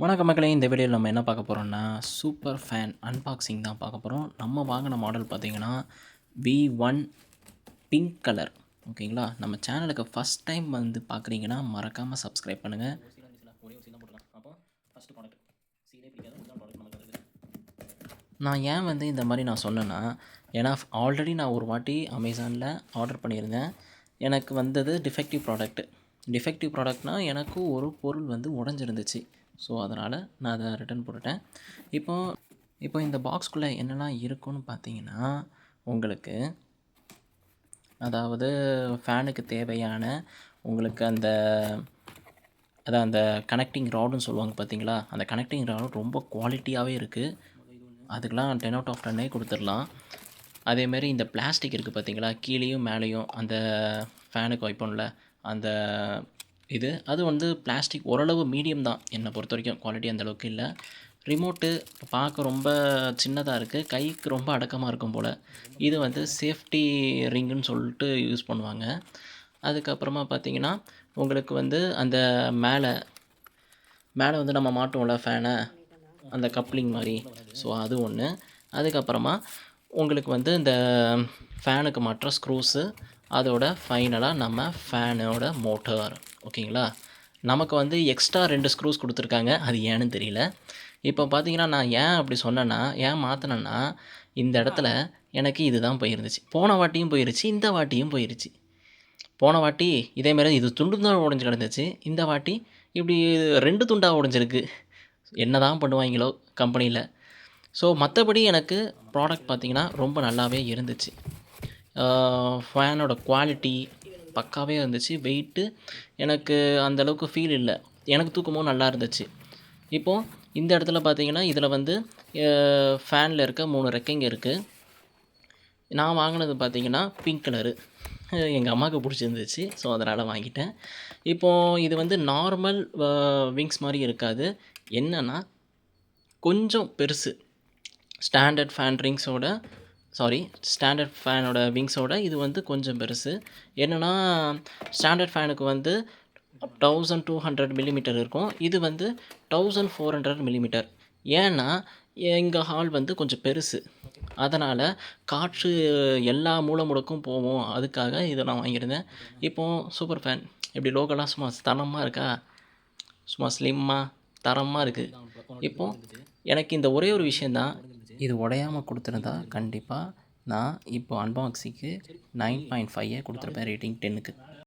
வணக்கம் மக்களே, இந்த வீடியோவில் நம்ம என்ன பார்க்க போகிறோம்னா சூப்பர் ஃபேன் அன்பாக்சிங் தான் பார்க்க போகிறோம். நம்ம வாங்கின மாடல் பார்த்தீங்கன்னா V1 பிங்க் கலர். ஓகேங்களா, நம்ம சேனலுக்கு ஃபஸ்ட் டைம் வந்து பார்க்குறீங்கன்னா மறக்காமல் சப்ஸ்கிரைப் பண்ணுங்கள். நான் ஏன் வந்து இந்த மாதிரி நான் சொன்னேன்னா, ஏன்னா ஆல்ரெடி நான் ஒரு வாட்டி அமேசானில் ஆர்டர் பண்ணியிருந்தேன். எனக்கு வந்தது டிஃபெக்டிவ் ப்ராடக்ட்னால் எனக்கு ஒரு பொருள் வந்து உடஞ்சிருந்துச்சு. ஸோ அதனால் நான் அதை ரிட்டர்ன் போட்டுட்டேன். இப்போ இந்த பாக்ஸ்குள்ளே என்னெல்லாம் இருக்குன்னு பார்த்தீங்கன்னா, உங்களுக்கு அதாவது ஃபேனுக்கு தேவையான உங்களுக்கு அந்த கனெக்டிங் ராடுன்னு சொல்லுவாங்க பார்த்தீங்களா, அந்த கனெக்டிங் ராடு ரொம்ப குவாலிட்டியாகவே இருக்குது. அதுக்கெலாம் 10 out of 10 கொடுத்துடலாம். அதேமாரி இந்த பிளாஸ்டிக் இருக்குது பார்த்தீங்களா, கீழேயும் மேலேயும் அந்த ஃபேனுக்கு வைப்போம்ல அந்த அது வந்து பிளாஸ்டிக் ஓரளவு மீடியம் தான். என்னை பொறுத்த வரைக்கும் குவாலிட்டி அந்தளவுக்கு இல்லை. ரிமோட்டு பார்க்க ரொம்ப சின்னதாக இருக்குது, கைக்கு ரொம்ப அடக்கமாக இருக்கும் போல். இது வந்து சேஃப்டி ரிங்குன்னு சொல்லிட்டு யூஸ் பண்ணுவாங்க. அதுக்கப்புறமா பார்த்தீங்கன்னா உங்களுக்கு வந்து அந்த மேலே வந்து நம்ம மாட்டுவோம்ல ஃபேனை, அந்த கப்ளிங் மாதிரி. ஸோ அது ஒன்று. அதுக்கப்புறமா உங்களுக்கு வந்து இந்த ஃபேனுக்கு மாட்டுற ஸ்க்ரூஸு, அதோட ஃபைனலாக நம்ம ஃபேனோட மோட்டார். ஓகேங்களா, நமக்கு வந்து எக்ஸ்ட்ரா 2 ஸ்க்ரூஸ் கொடுத்துருக்காங்க. அது ஏன்னு தெரியல. இப்போ பார்த்தீங்கன்னா நான் ஏன் அப்படி சொன்னேன்னா, ஏன் மாற்றினேன்னா, இந்த இடத்துல எனக்கு இது தான் போயிருந்துச்சு. போன வாட்டியும் போயிருச்சு, இந்த வாட்டியும் போயிருச்சு. போன வாட்டி இதேமாரி இது துண்டு தான் உடஞ்சி கிடந்துச்சு. இந்த வாட்டி இப்படி 2 துண்டாக உடஞ்சிருக்கு. என்ன தான் பண்ணுவாங்களோ கம்பெனியில். ஸோ மற்றபடி எனக்கு ப்ராடக்ட் பார்த்திங்கன்னா ரொம்ப நல்லாவே இருந்துச்சு. ஃபேனோட குவாலிட்டி பக்காவே இருந்துச்சு. வெயிட்டு எனக்கு அந்தளவுக்கு ஃபீல் இல்லை. எனக்கு தூக்கமும் நல்லா இருந்துச்சு. இப்போது இந்த இடத்துல பார்த்தீங்கன்னா இதில் வந்து ஃபேனில் இருக்க 3 ரெக்கைங்க இருக்குது. நான் வாங்கினது பார்த்தீங்கன்னா பிங்க் கலரு. எங்கள் அம்மாவுக்கு பிடிச்சிருந்துச்சு. ஸோ அதனால் வாங்கிட்டேன். இப்போது இது வந்து நார்மல் விங்ஸ் மாதிரி இருக்காது. என்னென்னா கொஞ்சம் பெருசு. ஸ்டாண்டர்ட் ஃபேனோட விங்ஸோட இது வந்து கொஞ்சம் பெருசு. என்னென்னா ஸ்டாண்டர்ட் ஃபேனுக்கு வந்து 1200 மில்லிமீட்டர் இருக்கும். இது வந்து 1400 மில்லிமீட்டர். ஏன்னா எங்கள் ஹால் வந்து கொஞ்சம் பெருசு. அதனால் காற்று எல்லா மூலைமுடுக்கும் போகும். அதுக்காக இதை நான் வாங்கியிருந்தேன். இப்போது சூப்பர் ஃபேன் இப்படி லோகலாம் சும்மா தரமாக இருக்கா, சும்மா ஸ்லிம்மாக தரமாக இருக்குது. இப்போது எனக்கு இந்த ஒரே ஒரு விஷயந்தான், இது உடையாமல் கொடுத்துருந்தா கண்டிப்பாக நான் இப்போ அன்பாக்சிங்க்கு 9.5 கொடுத்துருப்பேன் ரேட்டிங் 10க்கு.